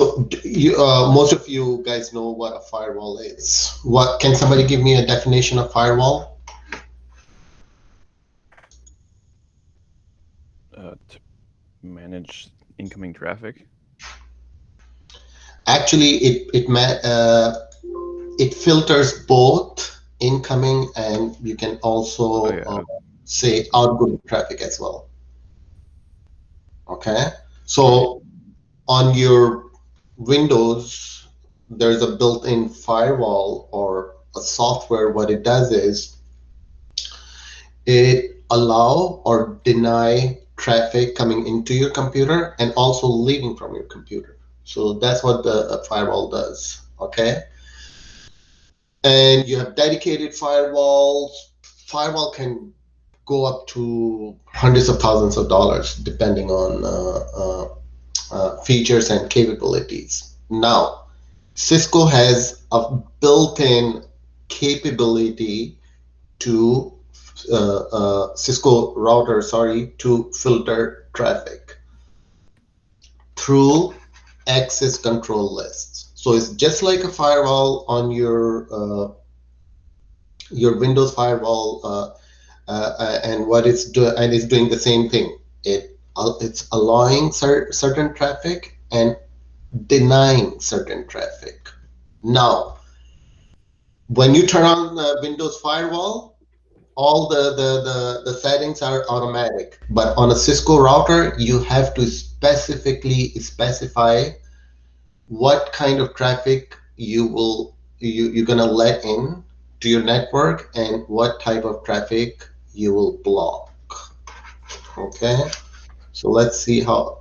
Most of you guys know what a firewall is. What can somebody give me a definition of firewall? To manage incoming traffic. Actually, it filters both incoming and you can also Oh yeah. say outgoing traffic as well. Okay, All right. so on your Windows, there's a built-in firewall or a software. What it does is it allow or deny traffic coming into your computer and also leaving from your computer. So that's what the firewall does. Okay, and you have dedicated firewalls. Firewall can go up to hundreds of thousands of dollars depending on features and capabilities. Now, Cisco has a built-in capability to Cisco router, sorry, to filter traffic through access control lists. So it's just like a firewall on your Windows firewall, and what it's doing, and it's doing the same thing. It's allowing certain traffic and denying certain traffic. Now, when you turn on the Windows firewall, all the settings are automatic. But on a Cisco router, you have to specifically specify what kind of traffic you're gonna let in to your network and what type of traffic you will block. Okay, so let's see how.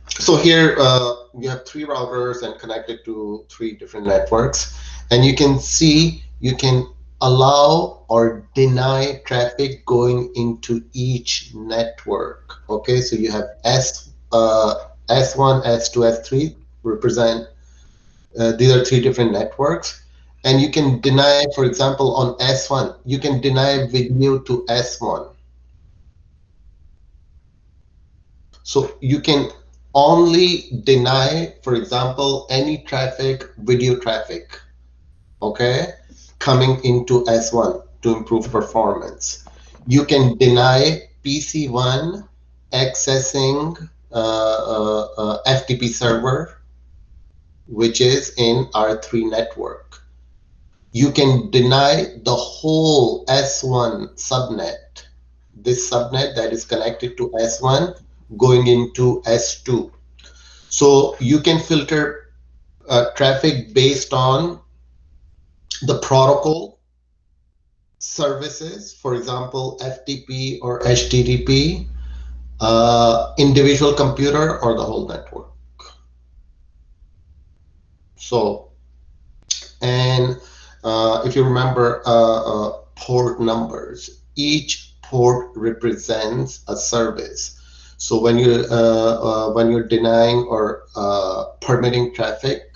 So here you have three routers and connected to three different networks, and you can see you can allow or deny traffic going into each network. Okay, so you have S1, S2, S3 represent these are three different networks, and you can deny, for example, on S1, you can deny video to S1. So you can only deny, for example, any traffic, video traffic, okay, coming into S1 to improve performance. You can deny PC1 accessing FTP server, which is in R3 network. You can deny the whole S1 subnet, this subnet that is connected to S1 going into S2. So you can filter traffic based on the protocol services, for example, FTP or HTTP, individual computer, or the whole network. So, and if you remember port numbers, each port represents a service. So when you're denying or permitting traffic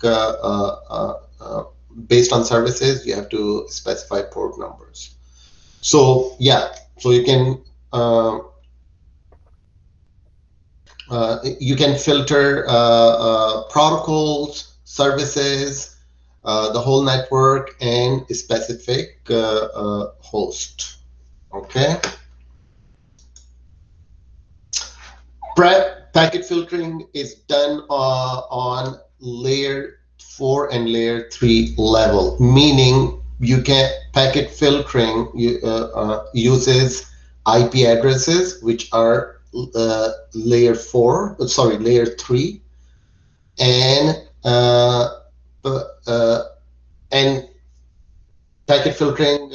based on services, you have to specify port numbers. So yeah, so you can filter protocols, services, the whole network, and a specific host. Okay. Packet filtering is done on layer 4 and layer 3 level, meaning you can packet filtering uses IP addresses which are layer 3, and and packet filtering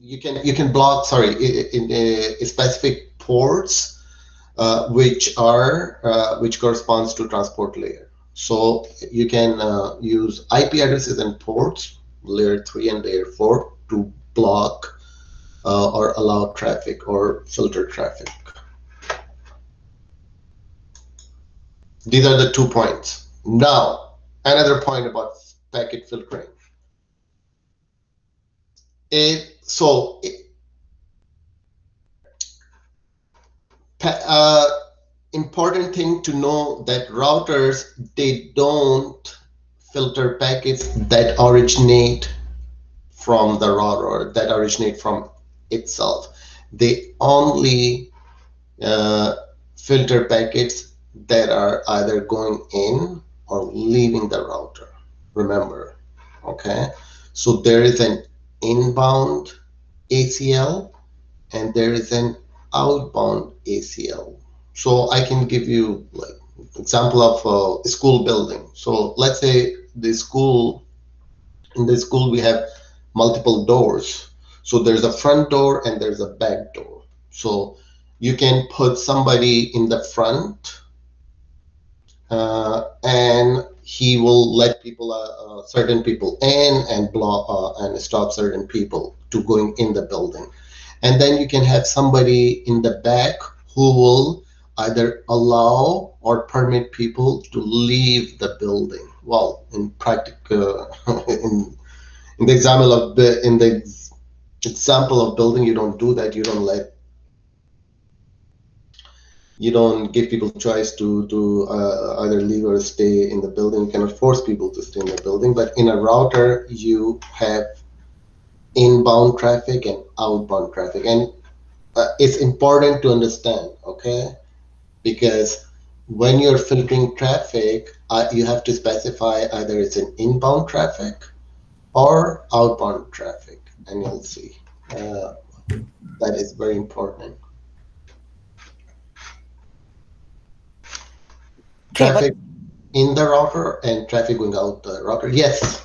you can block, sorry, in specific ports which corresponds to transport layer. So you can use IP addresses and ports, layer 3 and layer 4, to block or allow traffic or filter traffic. These are the 2 points. Now, another point about packet filtering. Important thing to know that routers, they don't filter packets that originate from the router, that originate from itself. They only uh, filter packets that are either going in or leaving the router. Remember, okay? So there is an inbound ACL and there is an outbound ACL. So I can give you like example of a school building. So let's say the school, in the school we have multiple doors. So there's a front door and there's a back door. So you can put somebody in the front, and he will let people, certain people in and block and stop certain people to going in the building. And then you can have somebody in the back who will either allow or permit people to leave the building. Well, in practical, in the example of building, you don't do that. You don't give people choice to either leave or stay in the building. You cannot force people to stay in the building. But in a router, you have inbound traffic and outbound traffic, and it's important to understand, okay? Because when you're filtering traffic, you have to specify either it's an inbound traffic or outbound traffic, and you'll see uh, that is very important. Okay, but Traffic in the router and traffic going out the router. Yes.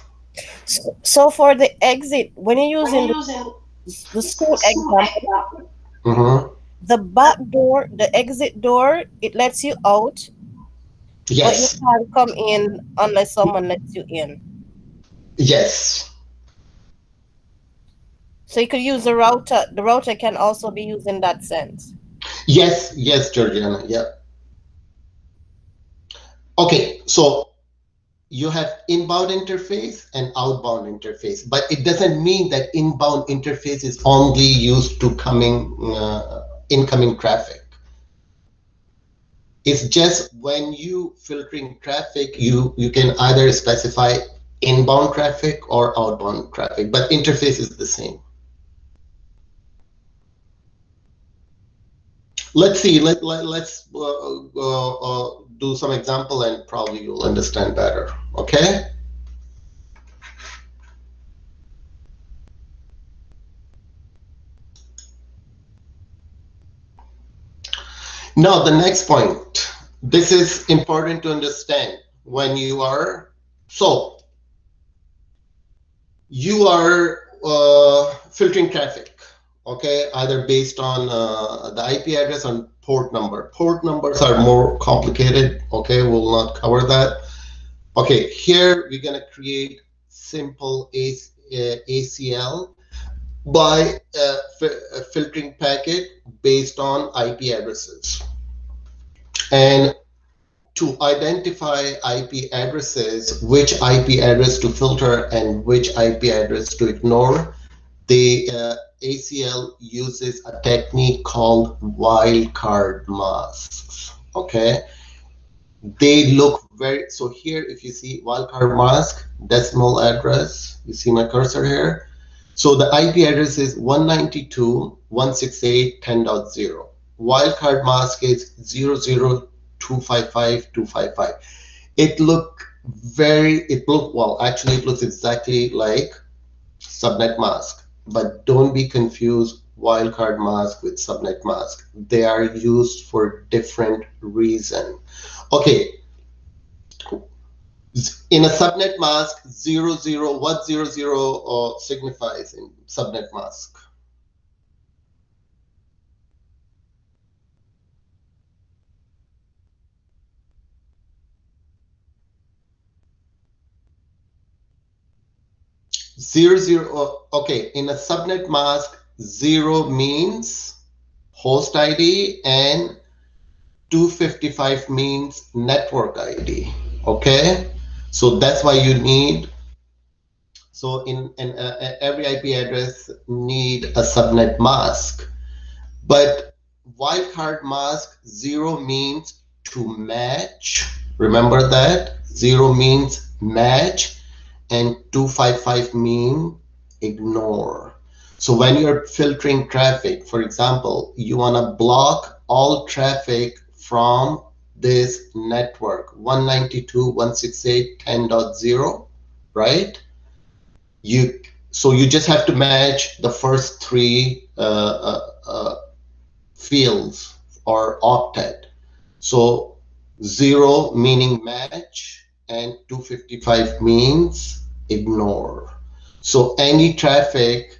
so for the exit, when you're using the school example, Mm-hmm. the back door, the exit door, it lets you out, but you Yes. can't come in unless someone lets you in. Yes. So you could use the router. The router can also be used in that sense. Yes. Yes, Georgiana. Yeah. Okay. So you have inbound interface and outbound interface, but it doesn't mean that inbound interface is only used to coming incoming traffic. It's just when you filtering traffic, you can either specify inbound traffic or outbound traffic, but interface is the same. Let's see. Let's do some example, and probably you'll understand better. Okay. Now, the next point. This is important to understand when you are, so you are filtering traffic, okay, either based on the IP address and port number. Port numbers are more complicated, okay, we'll not cover that. Okay, here we're going to create simple ACL by filtering packet based on IP addresses. And to identify IP addresses, which IP address to filter and which IP address to ignore, the ACL uses a technique called wildcard masks. Okay, they look very, so here if you see wildcard mask, decimal address, you see my cursor here. So the IP address is 192.168.10.0. Wildcard mask is 00255.255. Well, actually it looks exactly like subnet mask, but don't be confused wildcard mask with subnet mask. They are used for different reason. Okay, in a subnet mask, 00, what 00 signifies in subnet mask? Zero zero. Okay, in a subnet mask, 0 means host ID and 255 means network ID. Okay, so that's why you need. So in every IP address need a subnet mask, but wildcard mask 0 means to match. Remember that 0 means match, and 255 mean ignore. So when you're filtering traffic, for example, you want to block all traffic from this network 192.168.10.0, right? You so you just have to match the first three fields or octet. So 0 meaning match and 255 means ignore. So any traffic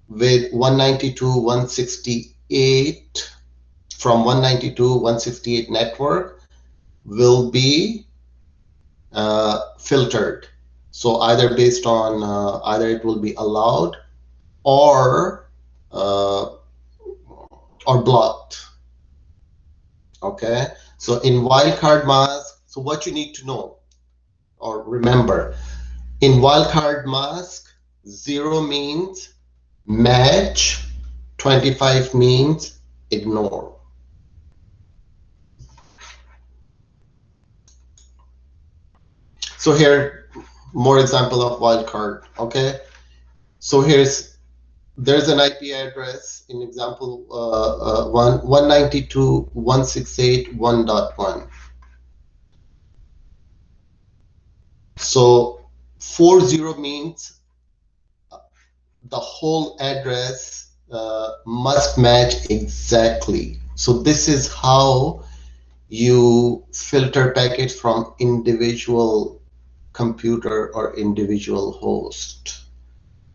with 192.168 from 192.168 network will be filtered. So either based on either it will be allowed or uh, or blocked. Okay, so in wildcard mask, so what you need to know or remember, in wildcard mask 0 means match, 25 means ignore. So here more example of wildcard. Okay, so there's an IP address in example 192.168.1.1. So 40 means the whole address must match exactly. So this is how you filter packets from individual computer or individual host.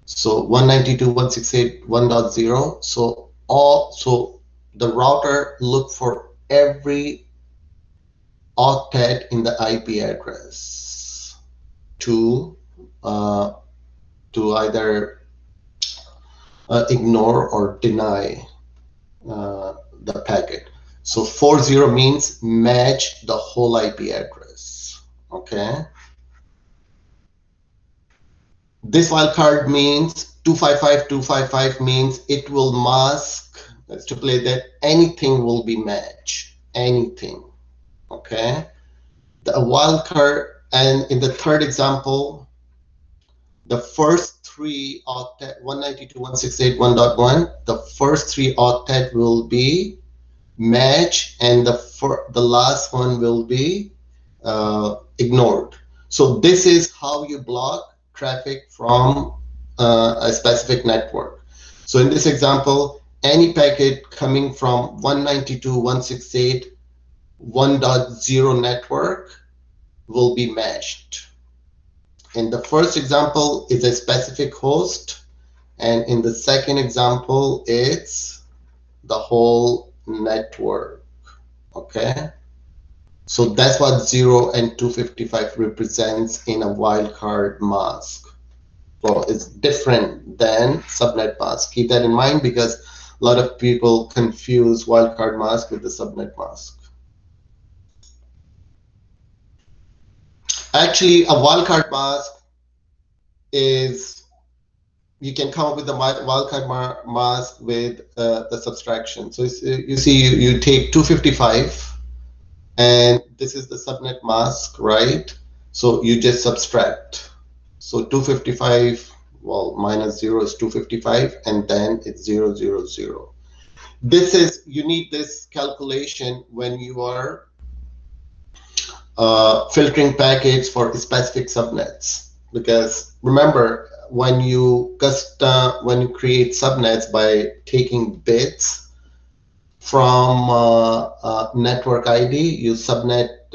So 192.168.1.0. So the router look for every octet in the IP address to uh, either ignore or deny the packet. So 40 means match the whole IP address. Okay. This wildcard means 255 means it will mask, to play that anything will be matched. Anything. Okay. The wildcard, and in the third example, the first three octet 192.168.1.1, the first three octet will be match, and the last one will be ignored. So this is how you block traffic from a specific network. So in this example, any packet coming from 192.168.1.0 network will be matched. In the first example, it's a specific host, and in the second example, it's the whole network. Okay, so that's what 0 and 255 represents in a wildcard mask. So it's different than subnet mask. Keep that in mind because a lot of people confuse wildcard mask with the subnet mask. Actually, a wildcard mask is, you can come up with a wildcard mask with the subtraction. So you see, you take 255 and this is the subnet mask, right? So you just subtract. So 255, well, minus 0 is 255, and then it's 0, 0, 0. This is, you need this calculation when you are filtering packets for specific subnets. Because remember, when you create subnets by taking bits from network ID, you subnet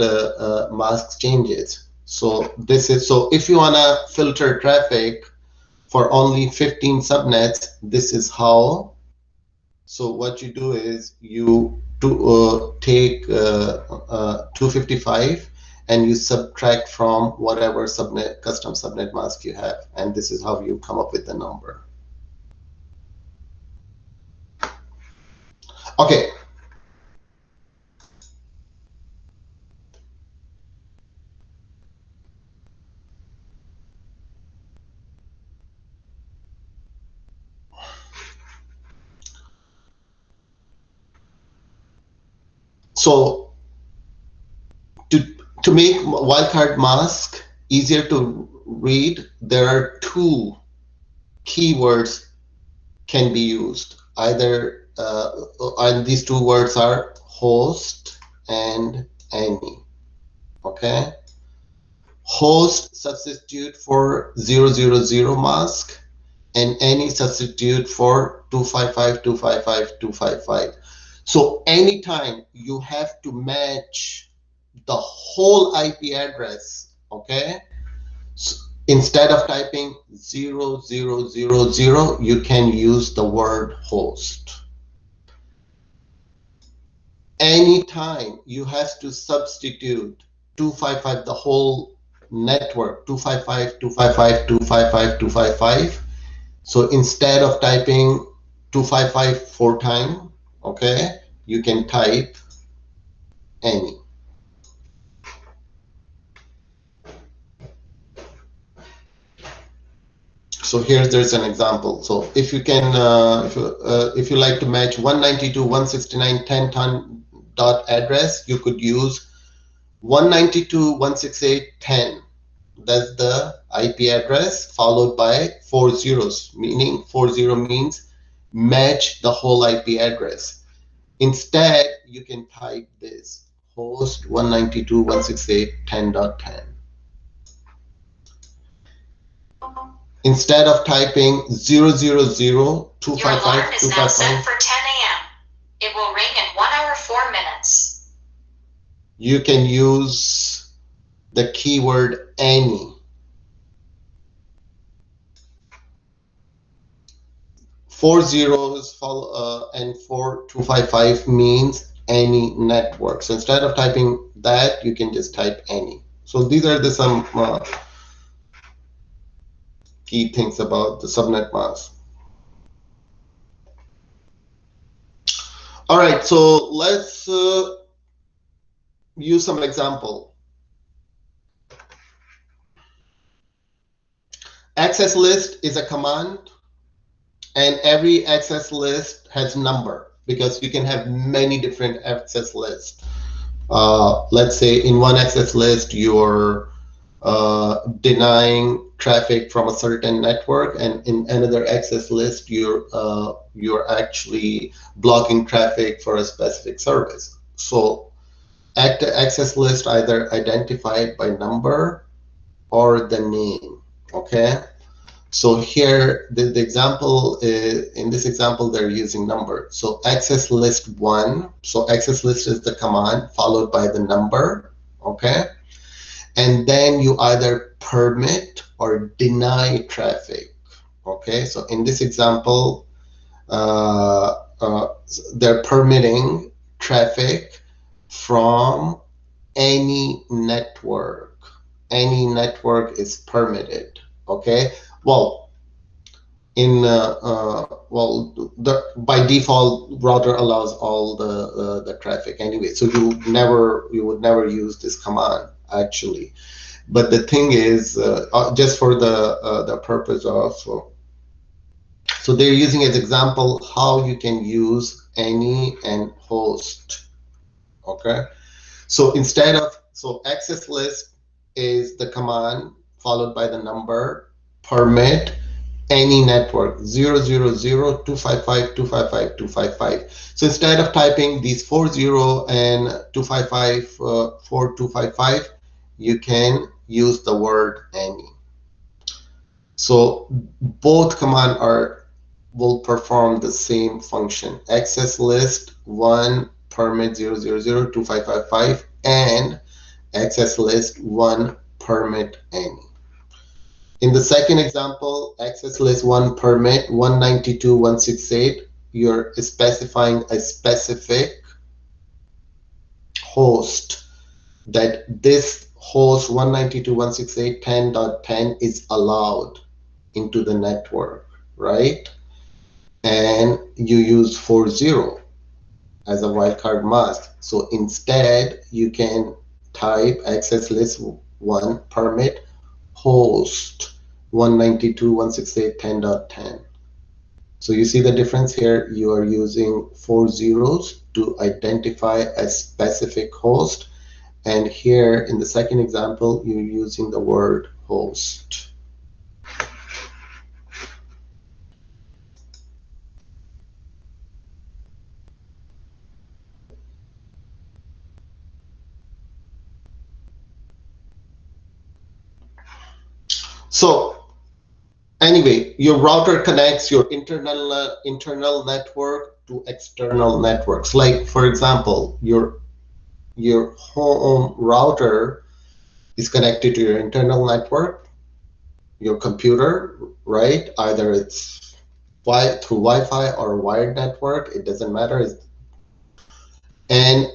mask changes. So this is, so if you want to filter traffic for only 15 subnets, this is how. So what you do is you take 255 and you subtract from whatever subnet, custom subnet mask you have, and this is how you come up with the number. Okay. So to make wildcard mask easier to read, there are two keywords can be used. Either and these two words are host and any. Okay. Host substitute for 000 mask, and any substitute for 255.255.255. So anytime you have to match the whole IP address, okay? So instead of typing 0000, you can use the word host. Anytime you have to substitute 255, the whole network, 255.255.255.255. So instead of typing 255 4 times, okay, you can type any. So here there's an example. So if you can, if you like to match 192.169.10 dot address, you could use 192.168.10. That's the IP address followed by 4 zeros, meaning 40 means match the whole IP address. Instead, you can type this host 192.168.10.10. Instead of typing 000.255.255. Your alarm is now set for 10 a.m. It will ring in 1 hour 4 minutes. You can use the keyword any. 4 zeros follow, and 4255 means any network. So instead of typing that, you can just type any. So these are the some key things about the subnet mask. All right, so let's use some example. Access list is a command, and every access list has number because you can have many different access lists. Let's say in one access list you're denying traffic from a certain network, and in another access list you're actually blocking traffic for a specific service. So access list either identified by number or the name. Okay. So here, the example is, in this example, they're using number. So access list 1. So access list is the command followed by the number. Okay. And then you either permit or deny traffic. Okay. So in this example, they're permitting traffic from any network. Any network is permitted. Okay. Well, by default, router allows all the traffic anyway. So you would never use this command actually. But the thing is, just for the purpose of, so they're using as example how you can use any and host. Okay. So instead of, so access list is the command followed by the number, permit any network 000.255.255.255. So instead of typing these 40 and 255 4255, you can use the word any. So both commands will perform the same function. Access list 1 permit 000.2555 and access list 1 permit any. In the second example, access list 1 permit 192.168, you're specifying a specific host, that this host 192.168.10.10 is allowed into the network, right? And you use 40 as a wildcard mask. So instead, you can type access list 1 permit host 192.168.10.10. So you see the difference here. You are using 4 zeros to identify a specific host. And here in the second example, you're using the word host. So anyway, your router connects your internal network to external networks. Like for example, your home router is connected to your internal network, your computer, right? Either it's through Wi-Fi or wired network, it doesn't matter. And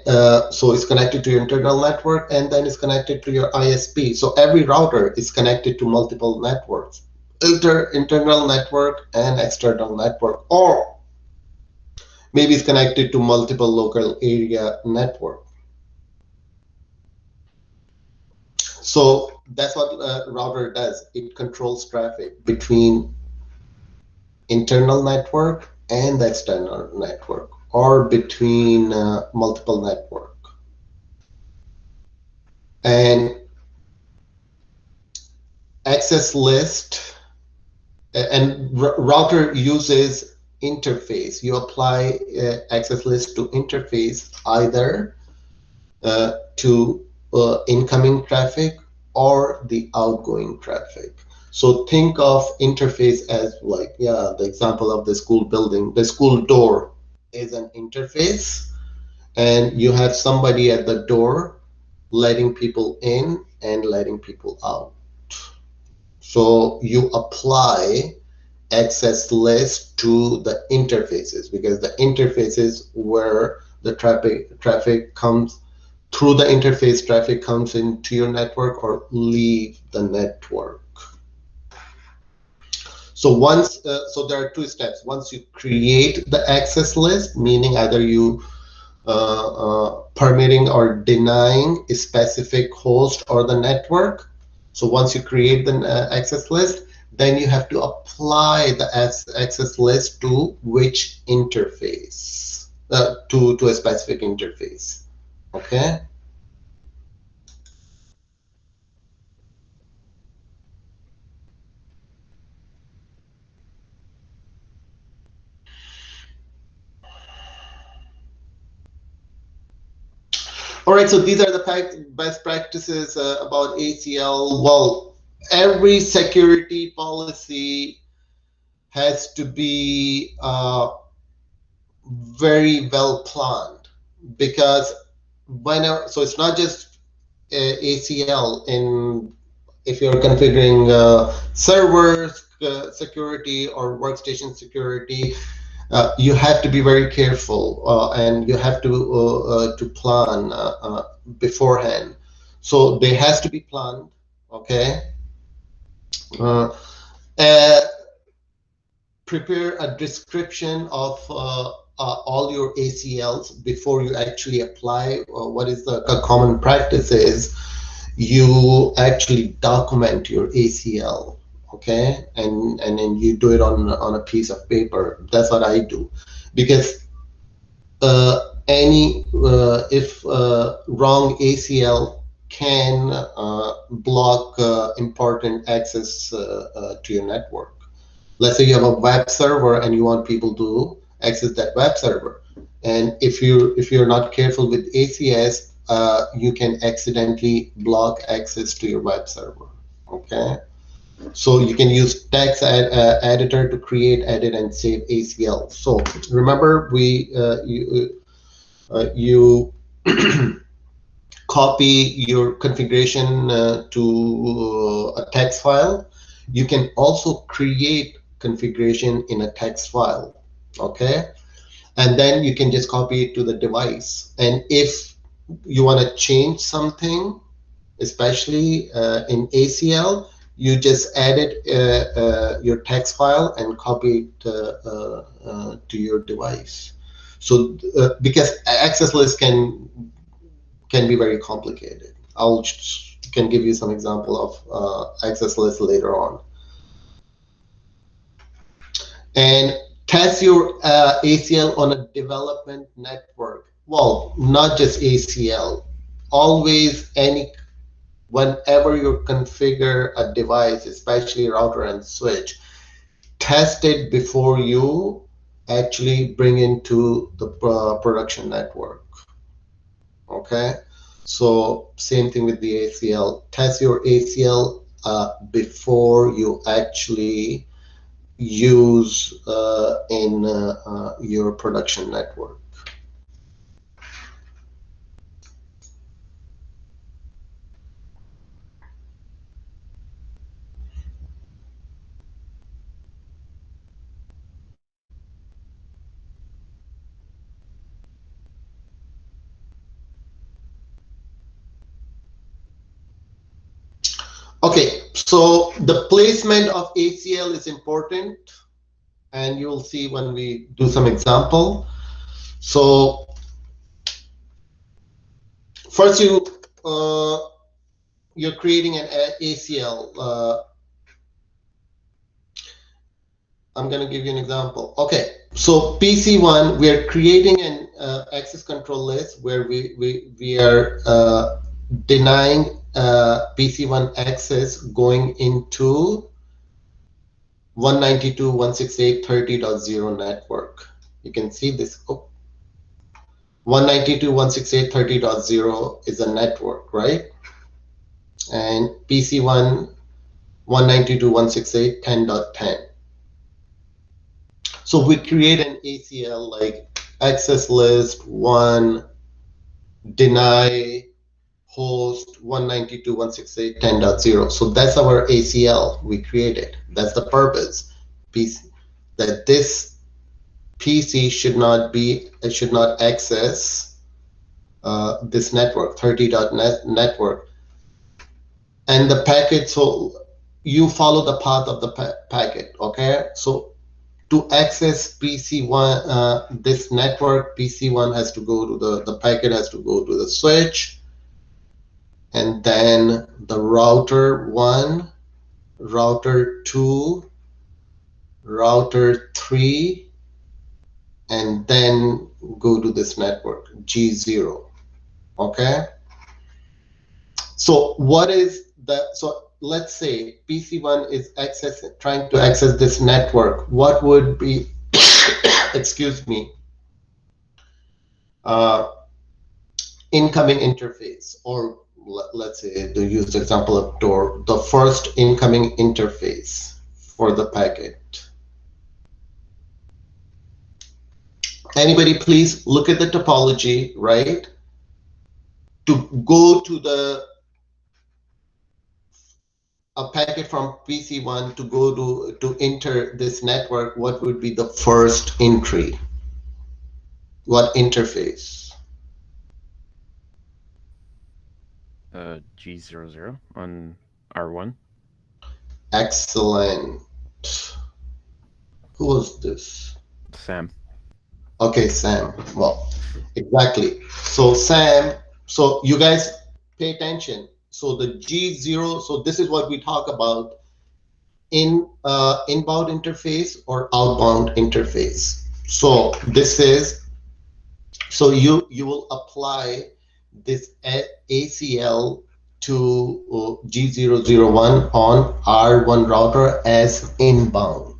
so it's connected to your internal network, and then it's connected to your ISP. So every router is connected to multiple networks, internal network and external network, or maybe it's connected to multiple local area network. So that's what a router does. It controls traffic between internal network and the external network, or between multiple network. And access list and router uses interface. You apply access list to interface either to incoming traffic or the outgoing traffic. So think of interface as like, yeah, the example of the school building. The school door is an interface, and you have somebody at the door letting people in and letting people out. So you apply access list to the interfaces, because the interfaces where the traffic comes through the interface, traffic comes into your network or leave the network. So so there are two steps. Once you create the access list, meaning either you permitting or denying a specific host or the network. So once you create the access list, then you have to apply the access list to which interface, to a specific interface. Okay. All right, so these are the best practices about ACL. Well, every security policy has to be very well planned, because whenever, so it's not just ACL. In if you're configuring servers security or workstation security, you have to be very careful, and you have to plan beforehand. So there has to be planned. Okay. Uh, uh, Prepare a description of all your ACLs before you actually apply. What is the common practice is you actually document your ACL, okay, and then you do it on a piece of paper. That's what I do, because if wrong ACL can block important access to your network. Let's say you have a web server and you want people to access that web server, and if you're not careful with ACS, you can accidentally block access to your web server. Okay, so you can use text editor to create, edit, and save ACL. So remember, you copy your configuration to a text file. You can also create configuration in a text file, okay, and then you can just copy it to the device. And if you want to change something, especially in ACL, you just edit your text file and copy it to your device. So because access list can be very complicated. Can give you some example of access list later on. And Test your ACL on a development network. Well, not just ACL. Always, whenever you configure a device, especially router and switch, test it before you actually bring into the production network. Okay, so same thing with the ACL. Test your ACL before you actually use in your production network. Okay, so the placement of ACL is important, and you'll see when we do some example. So first you're creating an ACL. I'm going to give you an example. Okay, so PC1, we are creating an access control list where we are denying PC1 access going into 192.168.30.0 network. You can see this. Oh, 192.168.30.0 is a network, right? And PC1 192.168.10.10. So we create an ACL like access list 1, deny host 192.168.10.0. So that's our ACL we created. That's the purpose. That this PC should not access this network, 30.net network. And the packet, so you follow the path of the packet, okay? So to access PC1, this network, PC1 has to go to the packet has to go to the switch, and then the router 1, router 2, router 3, and then go to this network, G0, okay? So what is so let's say PC1 is trying to access this network. What would be, excuse me, incoming interface, or let's say to use the example of door, the first incoming interface for the packet. Anybody please look at the topology, right? To go to a packet from PC1 to go to enter this network, what would be the first entry? What interface? G00 on R1. Excellent. Who was this? Sam. Okay, Sam. Well, exactly. So Sam, so you guys pay attention. So the G0, so this is what we talk about in inbound interface or outbound interface. So this is, so you will apply this ACL to G001 on R1 router as inbound.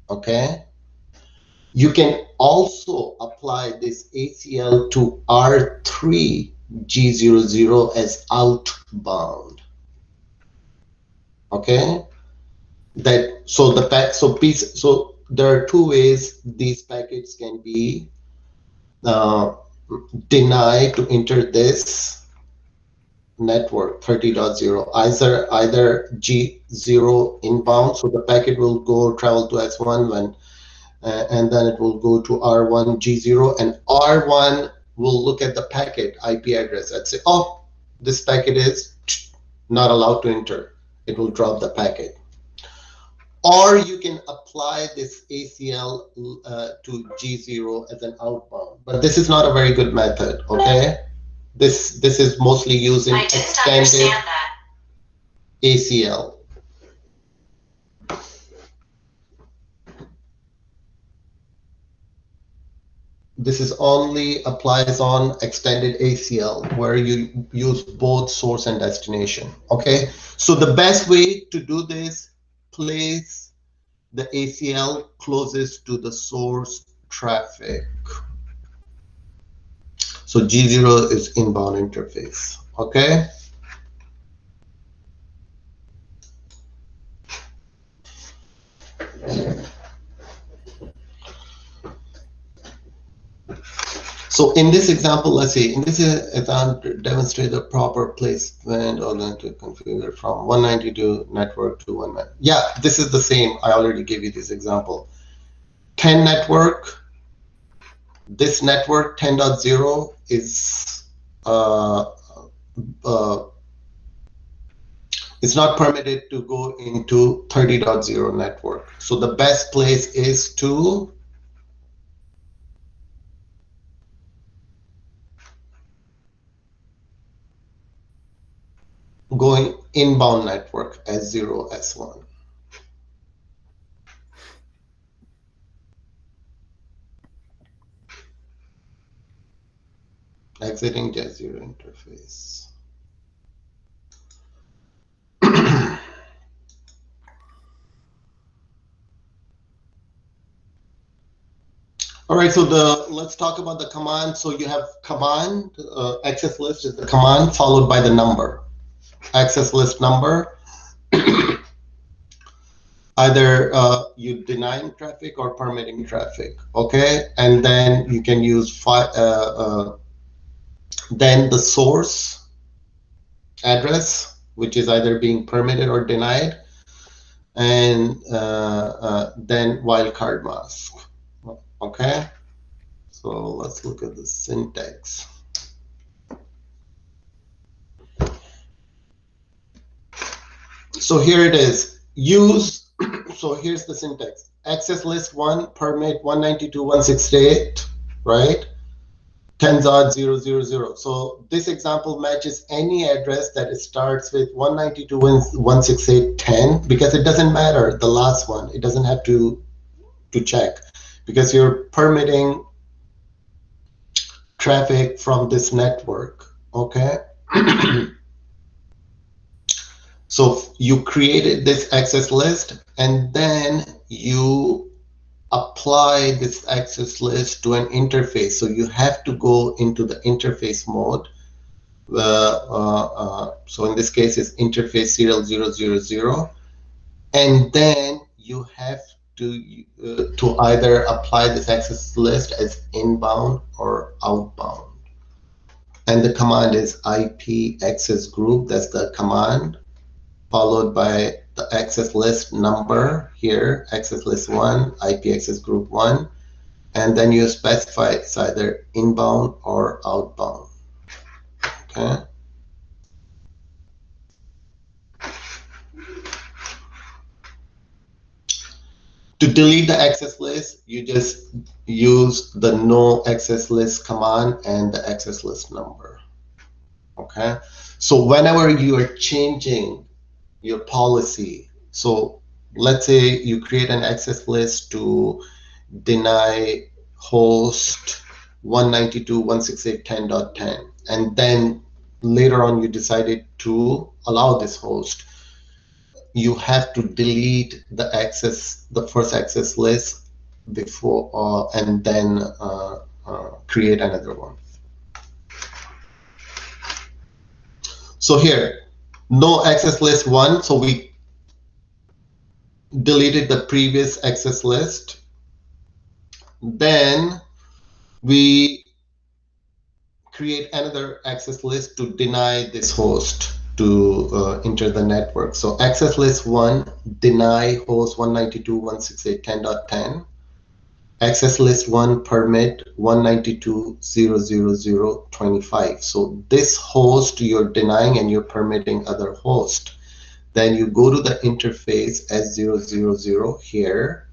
Okay. You can also apply this ACL to R3 G00 as outbound. Okay. So there are two ways these packets can be denied to enter this network 30.0, either G0 inbound, so the packet will travel to X1 and then it will go to R1 G0, and R1 will look at the packet IP address and say, oh, this packet is not allowed to enter. It will drop the packet. Or you can apply this ACL to G0 as an outbound, but this is not a very good method. Okay, this is mostly using extended ACL. this is only applies on extended ACL where you use both source and destination. Okay, so the best way to do this, place the ACL closest to the source traffic. So G0 is inbound interface. Okay. So in this example, let's see, in this example, demonstrate the proper placement or then to configure from 192 network to 190. Yeah, this is the same. I already gave you this example. 10 network, this network 10.0 is it's not permitted to go into 30.0 network. So the best place is to going inbound network S0, S1. Exiting J0 interface. All right, so let's talk about the command. So you have command, access list is the command followed by the number. Access list number. Either you denying traffic or permitting traffic, okay? And then you can use then the source address, which is either being permitted or denied, and then wildcard mask, okay? So let's look at the syntax. So here it is. Use, so here's the syntax. Access list 1, permit 192.168, right? 10.0.0.0. So this example matches any address that starts with 192.168.10 because it doesn't matter, the last one. It doesn't have to check because you're permitting traffic from this network, okay? So you created this access list and then you apply this access list to an interface. So you have to go into the interface mode. So in this case, it's interface serial 000. And then you have to either apply this access list as inbound or outbound. And the command is IP access group. That's the command, followed by the access list number here, access list 1, IP access group 1, and then you specify it's either inbound or outbound. Okay. To delete the access list, you just use the no access list command and the access list number. Okay. So whenever you are changing your policy, so let's say you create an access list to deny host 192.168.10.10, and then later on you decided to allow this host, you have to delete the first access list before and then create another one. So here, no access list 1, so we deleted the previous access list. Then we create another access list to deny this host to enter the network. So access list 1, deny host 192.168.10.10. Access list 1, permit 192.0.0.0.25. So this host you're denying and you're permitting other host. Then you go to the interface S000 here,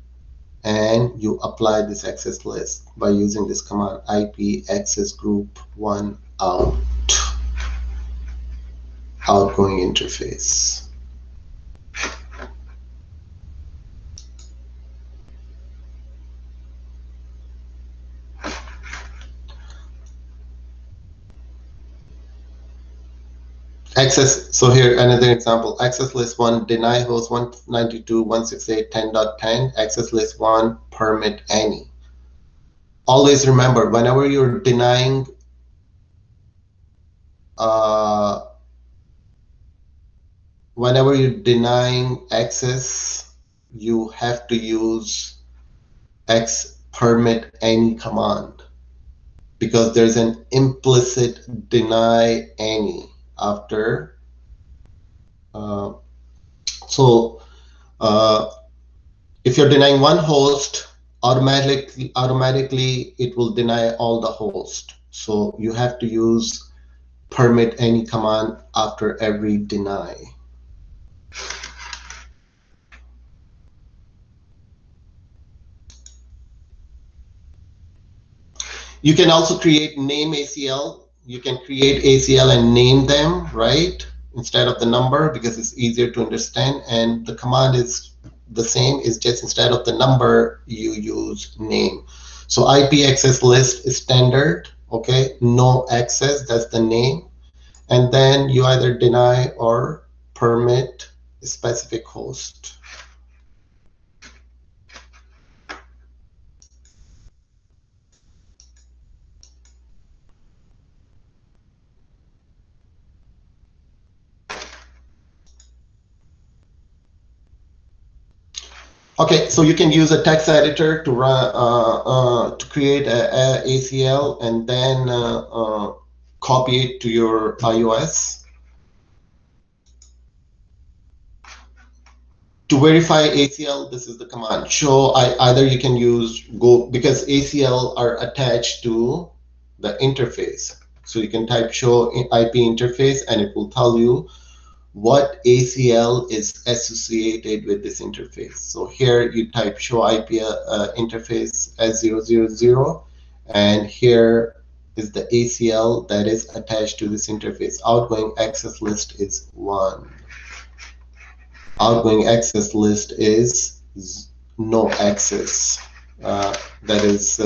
and you apply this access list by using this command IP access group 1 out, outgoing interface. Access, so here another example, access list 1, deny host 192.168.10.10, access list 1, permit any. Always remember, uh, whenever you're denying access, you have to use x permit any command, because there's an implicit deny any after. Uh, so uh, if you're denying one host, automatically it will deny all the hosts. So you have to use permit any command after every deny. You can also create name ACL. You can create ACL and name them, right? Instead of the number, because it's easier to understand. And the command is the same, is just instead of the number, you use name. So IP access list is standard, okay? No access, that's the name. And then you either deny or permit a specific host. Okay, so you can use a text editor to run to create a ACL and then copy it to your iOS. To verify ACL, this is the command. Show either you can use go, because ACL are attached to the interface. So you can type show IP interface and it will tell you what ACL is associated with this interface. So here you type show IP interface S000, and here is the ACL that is attached to this interface. Outgoing access list is 1. Outgoing access list is no access. That is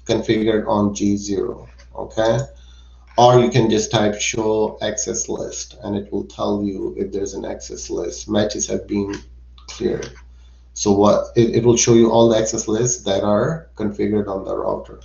configured on G0. Okay. Or you can just type show access list and it will tell you if there's an access list. Matches have been cleared. So what it will show you all the access lists that are configured on the router.